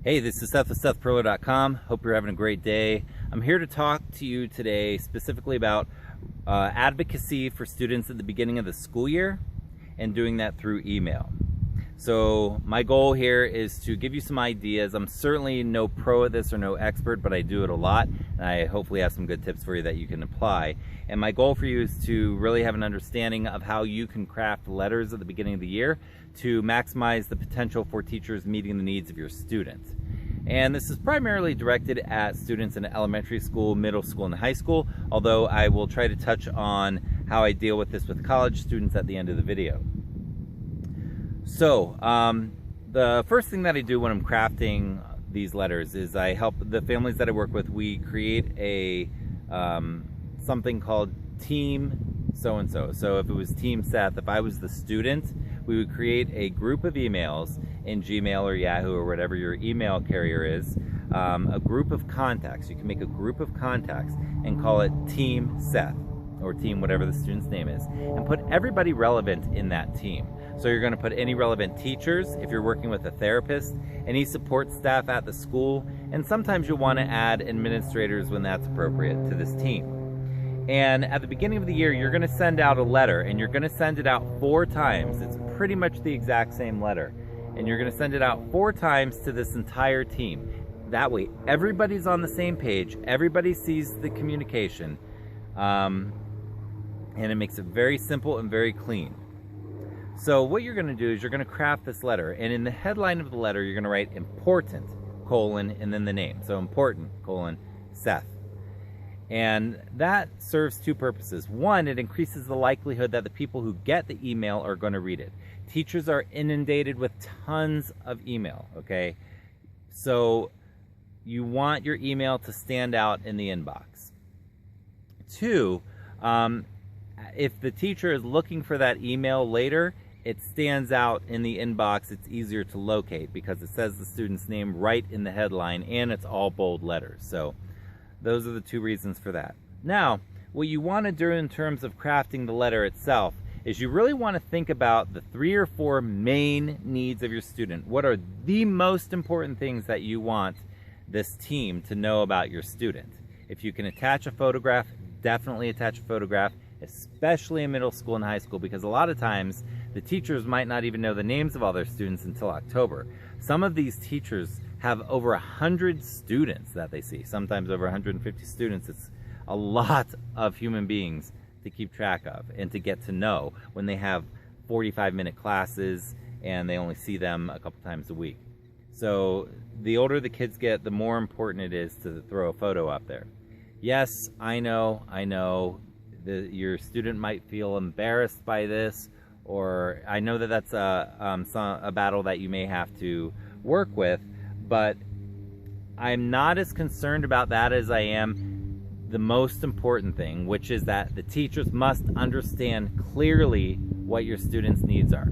Hey, this is Seth with SethPerlo.com. Hope you're having a great day. I'm here to talk to you today specifically about advocacy for students at the beginning of the school year and doing that through email. So my goal here is to give you some ideas. I'm certainly no pro at this or no expert, but I do it a lot, and I hopefully have some good tips for you that you can apply. And my goal for you is to really have an understanding of how you can craft letters at the beginning of the year to maximize the potential for teachers meeting the needs of your students. And this is primarily directed at students in elementary school, middle school, and high school, although I will try to touch on how I deal with this with college students at the end of the video. So, the first thing that I do when I'm crafting these letters is I help the families that I work with. We create a something called Team So-and-so. So if it was Team Seth, if I was the student, we would create a group of emails in Gmail or Yahoo or whatever your email carrier is, a group of contacts. You can make a group of contacts and call it Team Seth or Team whatever the student's name is, and put everybody relevant in that team. So you're going to put any relevant teachers, if you're working with a therapist, any support staff at the school, and sometimes you'll want to add administrators when that's appropriate to this team. And at the beginning of the year, you're going to send out a letter, and you're going to send it out 4 times. It's pretty much the exact same letter. And you're going to send it out 4 times to this entire team. That way, everybody's on the same page, everybody sees the communication, and it makes it very simple and very clean. So what you're going to do is you're going to craft this letter, and in the headline of the letter, you're going to write important, colon, and then the name. So important, colon, Seth. And that serves 2 purposes. One, it increases the likelihood that the people who get the email are going to read it. Teachers are inundated with tons of email, okay? So you want your email to stand out in the inbox. 2, if the teacher is looking for that email later, it stands out in the inbox. It's easier to locate because it says the student's name right in the headline, and it's all bold letters. So those are the 2 reasons for that. Now, what you want to do in terms of crafting the letter itself is you really want to think about the 3 or 4 main needs of your student. What are the most important things that you want this team to know about your student? If you can attach a photograph, definitely attach a photograph, especially in middle school and high school, because a lot of times the teachers might not even know the names of all their students until October. Some of these teachers have over 100 students that they see, sometimes over 150 students. It's a lot of human beings to keep track of and to get to know when they have 45-minute classes and they only see them a couple times a week. So the older the kids get, the more important it is to throw a photo up there. Yes, I know, your student might feel embarrassed by this, or I know that that's a battle that you may have to work with, but I'm not as concerned about that as I am the most important thing, which is that the teachers must understand clearly what your students' needs are.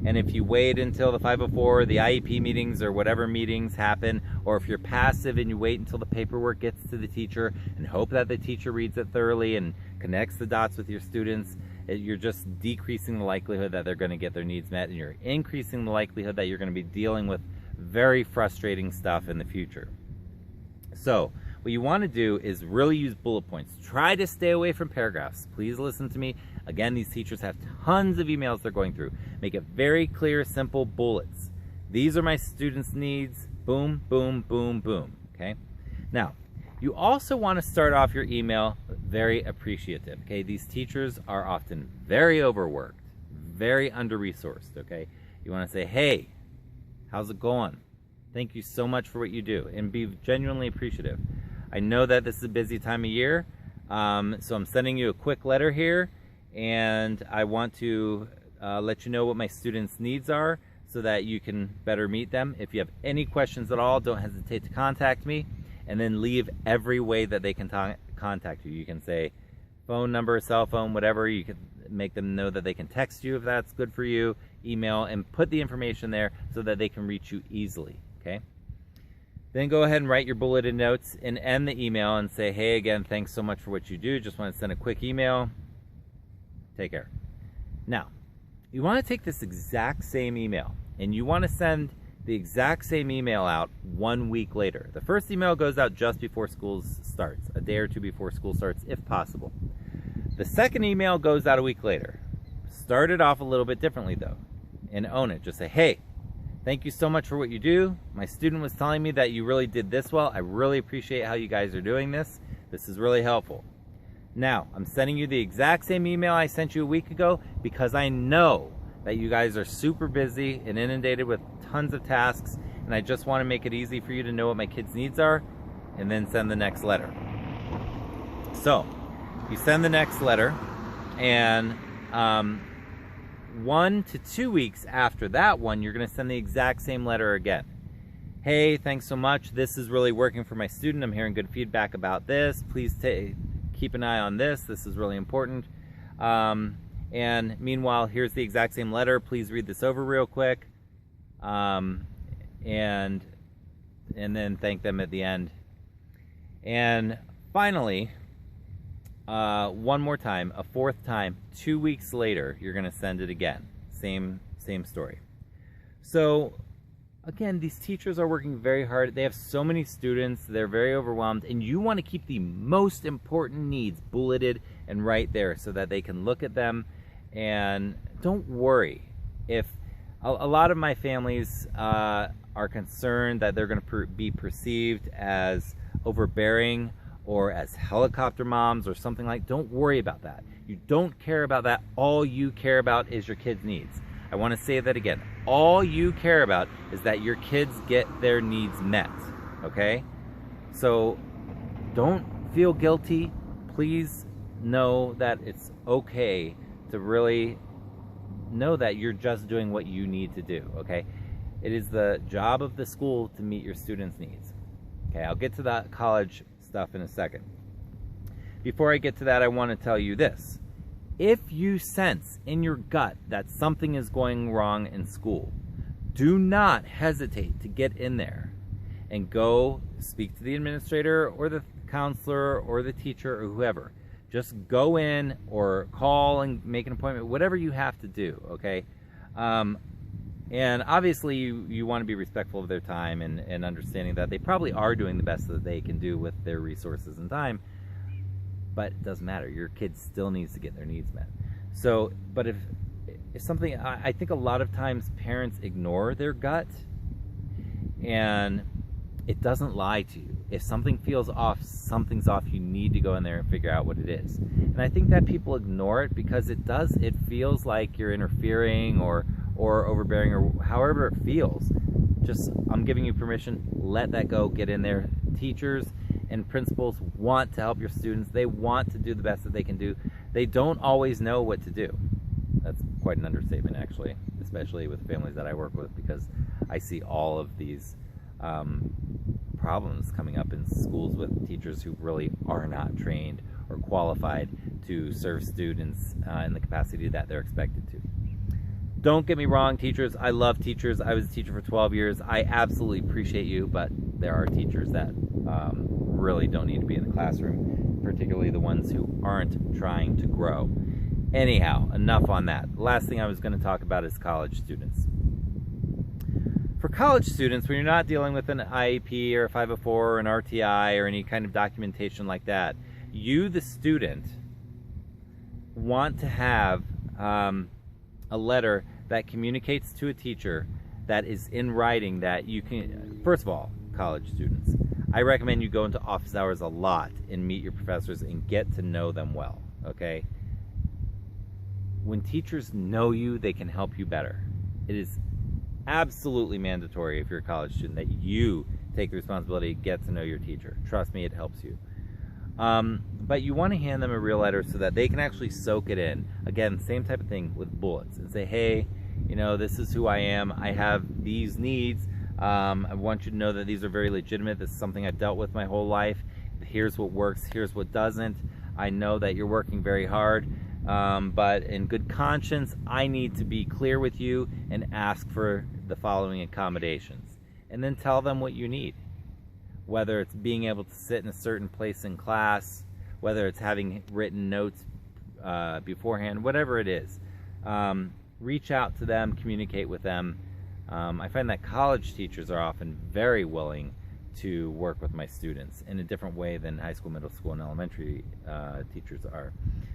And if you wait until the 504, the IEP meetings, or whatever meetings happen, or if you're passive and you wait until the paperwork gets to the teacher and hope that the teacher reads it thoroughly and connects the dots with your students, you're just decreasing the likelihood that they're going to get their needs met, and you're increasing the likelihood that you're going to be dealing with very frustrating stuff in the future. So what you want to do is really use bullet points. Try to stay away from paragraphs. Please listen to me. Again, these teachers have tons of emails they're going through. Make it very clear, simple bullets. These are my students' needs. Boom, boom, boom, boom. Okay? Now, you also want to start off your email very appreciative. Okay? These teachers are often very overworked, very under-resourced. Okay? You want to say, hey, how's it going? Thank you so much for what you do, and be genuinely appreciative. I know that this is a busy time of year, so I'm sending you a quick letter here, and I want to let you know what my students' needs are so that you can better meet them. If you have any questions at all, don't hesitate to contact me, and then leave every way that they can contact you. You can say phone number, cell phone, whatever. You can make them know that they can text you if that's good for you, email, and put the information there so that they can reach you easily, okay? Then go ahead and write your bulleted notes and end the email and say, hey, again, thanks so much for what you do. Just want to send a quick email. Take care. Now, you want to take this exact same email and you want to send the exact same email out 1 week later. The first email goes out just before school starts, a day or two before school starts, if possible. The second email goes out a week later. Start it off a little bit differently though, and own it. Just say, hey, thank you so much for what you do. My student was telling me that you really did this well. I really appreciate how you guys are doing this. This is really helpful. Now, I'm sending you the exact same email I sent you a week ago because I know that you guys are super busy and inundated with tons of tasks, and I just want to make it easy for you to know what my kids' needs are, and then send the next letter. So, you send the next letter, and 1 to 2 weeks after that one, you're going to send the exact same letter again. Hey, thanks so much. This is really working for my student. I'm hearing good feedback about this. Please keep an eye on this. This is really important. And meanwhile, here's the exact same letter. Please read this over real quick. And then thank them at the end. And finally, one more time, a fourth time, 2 weeks later, you're going to send it again. Same story. So again, these teachers are working very hard. They have so many students. They're very overwhelmed, and you want to keep the most important needs bulleted and right there so that they can look at them. And don't worry if a lot of my families are concerned that they're going to be perceived as overbearing or as helicopter moms or something like. Don't worry about that. You don't care about that. All you care about is your kids' needs. I want to say that again. All you care about is that your kids get their needs met, okay? So don't feel guilty. Please know that it's okay to really know that you're just doing what you need to do, okay? It is the job of the school to meet your students' needs. Okay, I'll get to that college stuff in a second. Before I get to that, I want to tell you this. If you sense in your gut that something is going wrong in school, do not hesitate to get in there and go speak to the administrator or the counselor or the teacher or whoever. Just go in or call and make an appointment, whatever you have to do, okay? And obviously you want to be respectful of their time and understanding that they probably are doing the best that they can do with their resources and time, but it doesn't matter. Your kid still needs to get their needs met. So, but if something, I think a lot of times parents ignore their gut, and it doesn't lie to you. If something feels off, something's off. You need to go in there and figure out what it is. And I think that people ignore it because it feels like you're interfering or overbearing or however it feels. Just, I'm giving you permission, let that go, get in there. Teachers and principals want to help your students. They want to do the best that they can do. They don't always know what to do. That's quite an understatement, actually, especially with families that I work with, because I see all of these problems coming up in schools with teachers who really are not trained or qualified to serve students in the capacity that they're expected to. Don't get me wrong, teachers. I love teachers. I was a teacher for 12 years. I absolutely appreciate you, but there are teachers that really don't need to be in the classroom, particularly the ones who aren't trying to grow. Anyhow, enough on that. The last thing I was going to talk about is college students. For college students, when you're not dealing with an IEP or a 504 or an RTI or any kind of documentation like that, you, the student, want to have a letter that communicates to a teacher that is in writing that you can, first of all, college students, I recommend you go into office hours a lot and meet your professors and get to know them well, okay? When teachers know you, they can help you better. It is absolutely mandatory if you're a college student that you take the responsibility to get to know your teacher. Trust me, it helps you. But you want to hand them a real letter so that they can actually soak it in. Again, same type of thing with bullets, and say, hey, you know, this is who I am. I have these needs. I want you to know that these are very legitimate. This is something I've dealt with my whole life. Here's what works. Here's what doesn't. I know that you're working very hard. But in good conscience, I need to be clear with you and ask for the following accommodations. And then tell them what you need. Whether it's being able to sit in a certain place in class, whether it's having written notes beforehand, whatever it is. Reach out to them, communicate with them, I find that college teachers are often very willing to work with my students in a different way than high school, middle school, and elementary teachers are.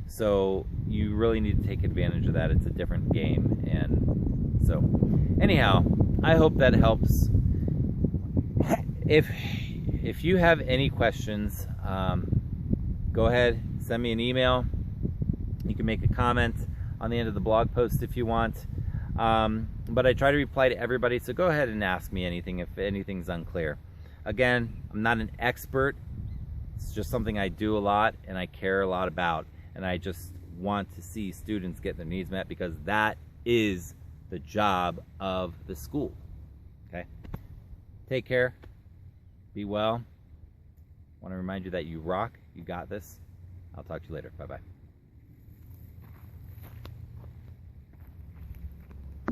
So you really need to take advantage of that. It's a different game. And so anyhow, I hope that helps. If you have any questions, go ahead, send me an email. You can make a comment on the end of the blog post if you want. But I try to reply to everybody, so go ahead and ask me anything if anything's unclear. Again, I'm not an expert. It's just something I do a lot and I care a lot about. And I just want to see students get their needs met, because that is the job of the school. Okay? Take care. Be well. I want to remind you that you rock. You got this. I'll talk to you later. Bye-bye.